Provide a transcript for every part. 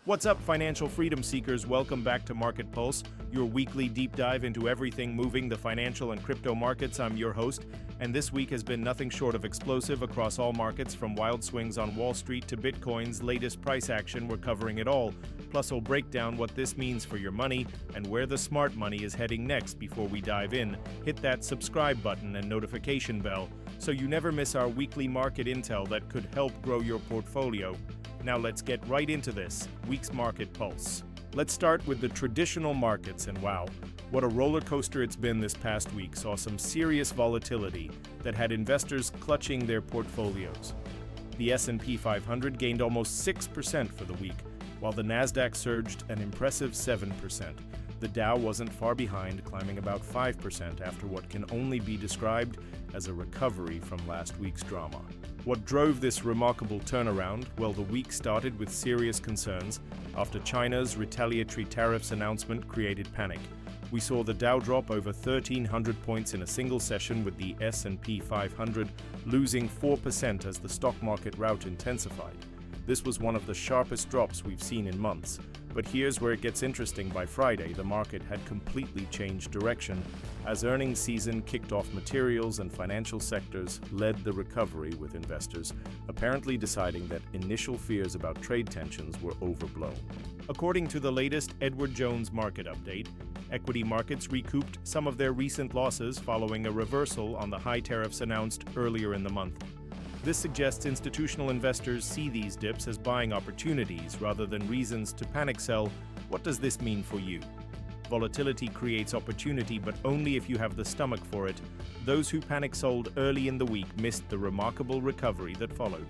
What's up, financial freedom seekers? Welcome back to Market Pulse, your weekly deep dive into everything moving the financial and crypto markets. I'm your host, and this week has been nothing short of explosive across all markets, from wild swings on Wall Street to Bitcoin's latest price action. We're covering it all. Plus, we'll break down what this means for your money and where the smart money is heading next. Before we dive in, hit that subscribe button and notification bell so you never miss our weekly market intel that could help grow your portfolio. Now let's get right into this week's Market Pulse. Let's start with the traditional markets, and wow, what a roller coaster it's been this past week. Saw some serious volatility that had investors clutching their portfolios. The S&P 500 gained almost 6% for the week, while the NASDAQ surged an impressive 7%. The Dow wasn't far behind, climbing about 5% after what can only be described as a recovery from last week's drama. What drove this remarkable turnaround? Well, the week started with serious concerns after China's retaliatory tariffs announcement created panic. We saw the Dow drop over 1,300 points in a single session, with the S&P 500 losing 4% as the stock market rout intensified. This was one of the sharpest drops we've seen in months. But here's where it gets interesting. By Friday, the market had completely changed direction as earnings season kicked off. Materials and financial sectors led the recovery, with investors apparently deciding that initial fears about trade tensions were overblown. According to the latest Edward Jones market update, equity markets recouped some of their recent losses following a reversal on the high tariffs announced earlier in the month. This suggests institutional investors see these dips as buying opportunities rather than reasons to panic sell. What does this mean for you? Volatility creates opportunity, but only if you have the stomach for it. Those who panic sold early in the week missed the remarkable recovery that followed.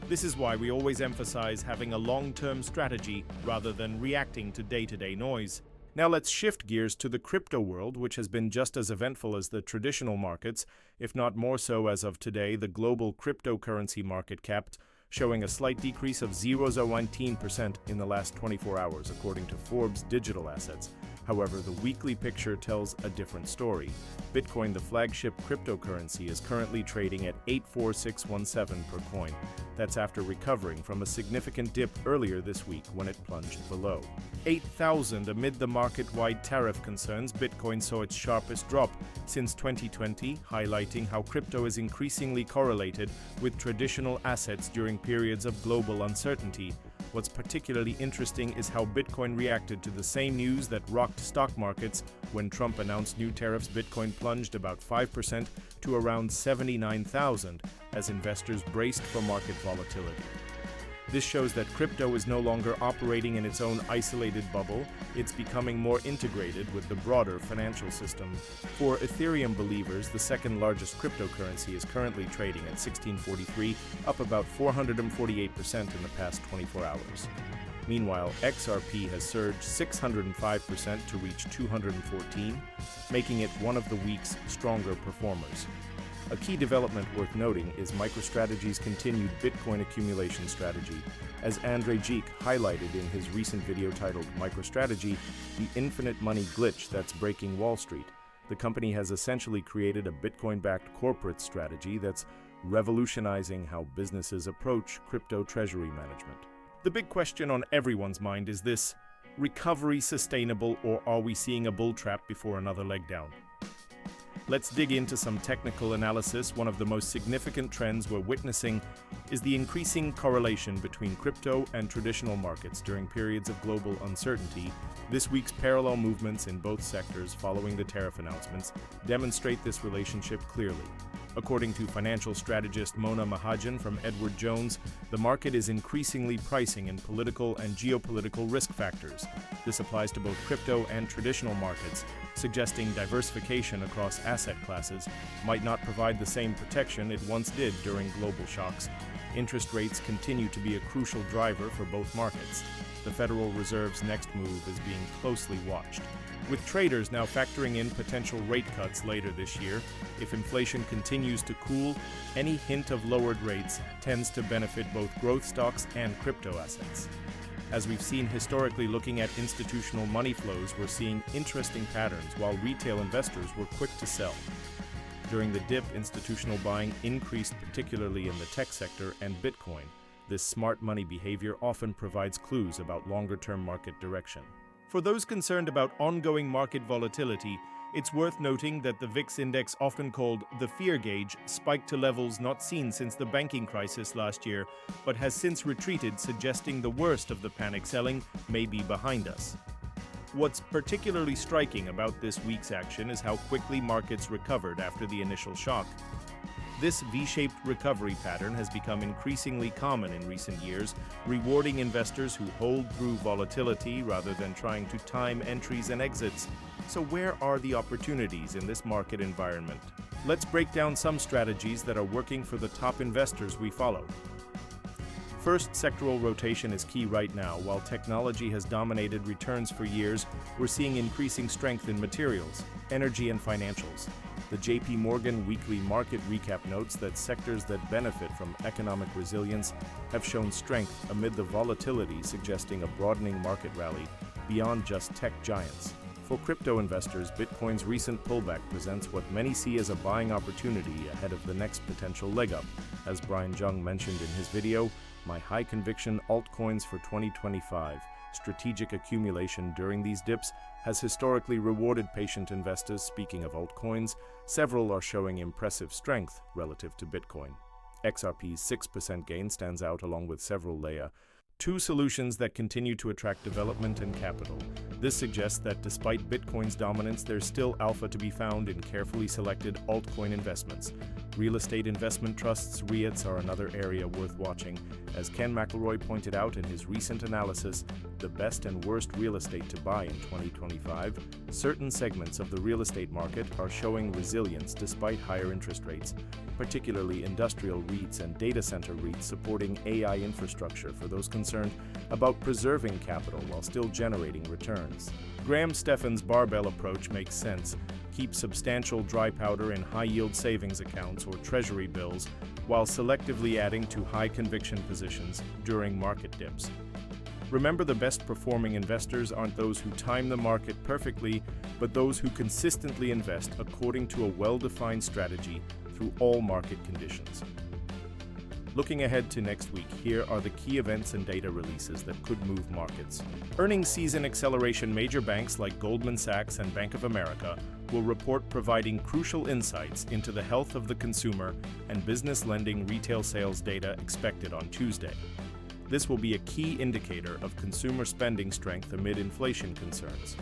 This is why we always emphasize having a long-term strategy rather than reacting to day-to-day noise. Now let's shift gears to the crypto world, which has been just as eventful as the traditional markets, if not more so as of today. The global cryptocurrency market cap showing a slight decrease of 0.19% in the last 24 hours, according to Forbes Digital Assets. However, the weekly picture tells a different story. Bitcoin, the flagship cryptocurrency, is currently trading at 84617 per coin. That's after recovering from a significant dip earlier this week when it plunged below 8,000 amid the market-wide tariff concerns. Bitcoin saw its sharpest drop since 2020, highlighting how crypto is increasingly correlated with traditional assets during periods of global uncertainty. What's particularly interesting is how Bitcoin reacted to the same news that rocked stock markets. When Trump announced new tariffs, Bitcoin plunged about 5% to around 79,000 as investors braced for market volatility. This shows that crypto is no longer operating in its own isolated bubble. It's becoming more integrated with the broader financial system. For Ethereum believers, the second largest cryptocurrency is currently trading at 1643, up about 448% in the past 24 hours. Meanwhile, XRP has surged 605% to reach 214, making it one of the week's stronger performers. A key development worth noting is MicroStrategy's continued Bitcoin accumulation strategy. As Andrei Geek highlighted in his recent video titled MicroStrategy, the infinite money glitch that's breaking Wall Street, the company has essentially created a Bitcoin-backed corporate strategy that's revolutionizing how businesses approach crypto treasury management. The big question on everyone's mind is this: recovery sustainable, or are we seeing a bull trap before another leg down? Let's dig into some technical analysis. One of the most significant trends we're witnessing is the increasing correlation between crypto and traditional markets during periods of global uncertainty. This week's parallel movements in both sectors following the tariff announcements demonstrate this relationship clearly. According to financial strategist Mona Mahajan from Edward Jones, the market is increasingly pricing in political and geopolitical risk factors. This applies to both crypto and traditional markets, suggesting diversification across asset classes might not provide the same protection it once did during global shocks. Interest rates continue to be a crucial driver for both markets. The Federal Reserve's next move is being closely watched, with traders now factoring in potential rate cuts later this year. If inflation continues to cool, any hint of lowered rates tends to benefit both growth stocks and crypto assets. As we've seen historically, looking at institutional money flows, we're seeing interesting patterns while retail investors were quick to sell. During the dip, institutional buying increased, particularly in the tech sector and Bitcoin. This smart money behavior often provides clues about longer-term market direction. For those concerned about ongoing market volatility, it's worth noting that the VIX index, often called the fear gauge, spiked to levels not seen since the banking crisis last year, but has since retreated, suggesting the worst of the panic selling may be behind us. What's particularly striking about this week's action is how quickly markets recovered after the initial shock. This V-shaped recovery pattern has become increasingly common in recent years, rewarding investors who hold through volatility rather than trying to time entries and exits. So where are the opportunities in this market environment? Let's break down some strategies that are working for the top investors we follow. First, sectoral rotation is key right now. While technology has dominated returns for years, we're seeing increasing strength in materials, energy, and financials. The JP Morgan weekly market recap notes that sectors that benefit from economic resilience have shown strength amid the volatility, suggesting a broadening market rally beyond just tech giants. For crypto investors, Bitcoin's recent pullback presents what many see as a buying opportunity ahead of the next potential leg up. As Brian Jung mentioned in his video, "My high-conviction altcoins for 2025, strategic accumulation during these dips has historically rewarded patient investors." Speaking of altcoins, several are showing impressive strength relative to Bitcoin. XRP's 6% gain stands out along with several layer, two solutions that continue to attract development and capital. This suggests that despite Bitcoin's dominance, there's still alpha to be found in carefully selected altcoin investments. Real estate investment trusts, REITs, are another area worth watching. As Ken McElroy pointed out in his recent analysis, the best and worst real estate to buy in 2025, certain segments of the real estate market are showing resilience despite higher interest rates, particularly industrial REITs and data center REITs supporting AI infrastructure for those concerned about preserving capital while still generating returns. Graham Stephan's barbell approach makes sense. Keep substantial dry powder in high-yield savings accounts or treasury bills while selectively adding to high-conviction positions during market dips. Remember, the best-performing investors aren't those who time the market perfectly, but those who consistently invest according to a well-defined strategy through all market conditions. Looking ahead to next week, here are the key events and data releases that could move markets. Earnings season acceleration: major banks like Goldman Sachs and Bank of America will report, providing crucial insights into the health of the consumer, and business lending retail sales data expected on Tuesday. This will be a key indicator of consumer spending strength amid inflation concerns.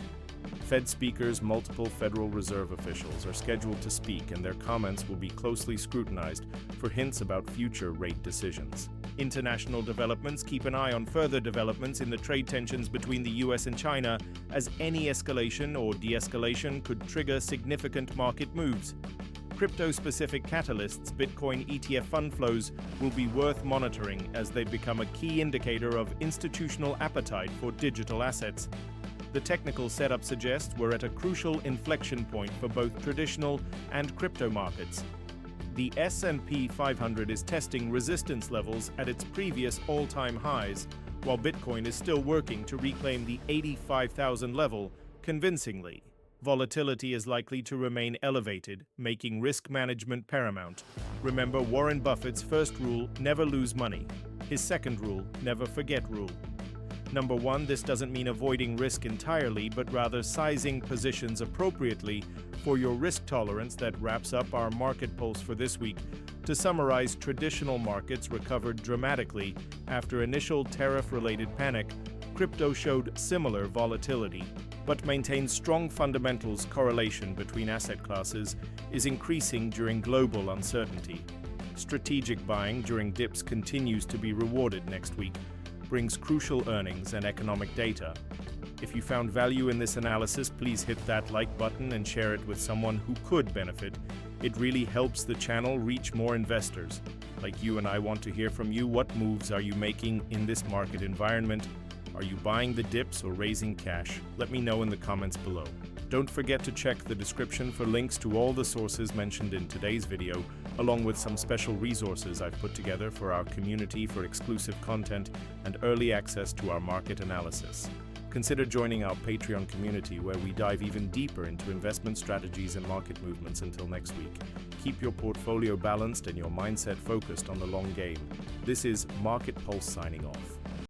Fed speakers, multiple Federal Reserve officials are scheduled to speak, and their comments will be closely scrutinized for hints about future rate decisions. International developments: keep an eye on further developments in the trade tensions between the US and China, as any escalation or de-escalation could trigger significant market moves. Crypto-specific catalysts: Bitcoin ETF fund flows will be worth monitoring as they become a key indicator of institutional appetite for digital assets. The technical setup suggests we're at a crucial inflection point for both traditional and crypto markets. The S&P 500 is testing resistance levels at its previous all-time highs, while Bitcoin is still working to reclaim the 85,000 level convincingly. Volatility is likely to remain elevated, making risk management paramount. Remember Warren Buffett's first rule: never lose money. His second rule: never forget rule. Number 1, this doesn't mean avoiding risk entirely, but rather sizing positions appropriately for your risk tolerance. That wraps up our market pulse for this week. To summarize, traditional markets recovered dramatically after initial tariff-related panic. Crypto showed similar volatility, but maintains strong fundamentals. Correlation between asset classes is increasing during global uncertainty. Strategic buying during dips continues to be rewarded next week, brings crucial earnings and economic data. If you found value in this analysis, please hit that like button and share it with someone who could benefit. It really helps the channel reach more investors like you, and I want to hear from you. What moves are you making in this market environment? Are you buying the dips or raising cash? Let me know in the comments below. Don't forget to check the description for links to all the sources mentioned in today's video, along with some special resources I've put together for our community for exclusive content and early access to our market analysis. Consider joining our Patreon community where we dive even deeper into investment strategies and market movements. Until next week, keep your portfolio balanced and your mindset focused on the long game. This is Market Pulse signing off.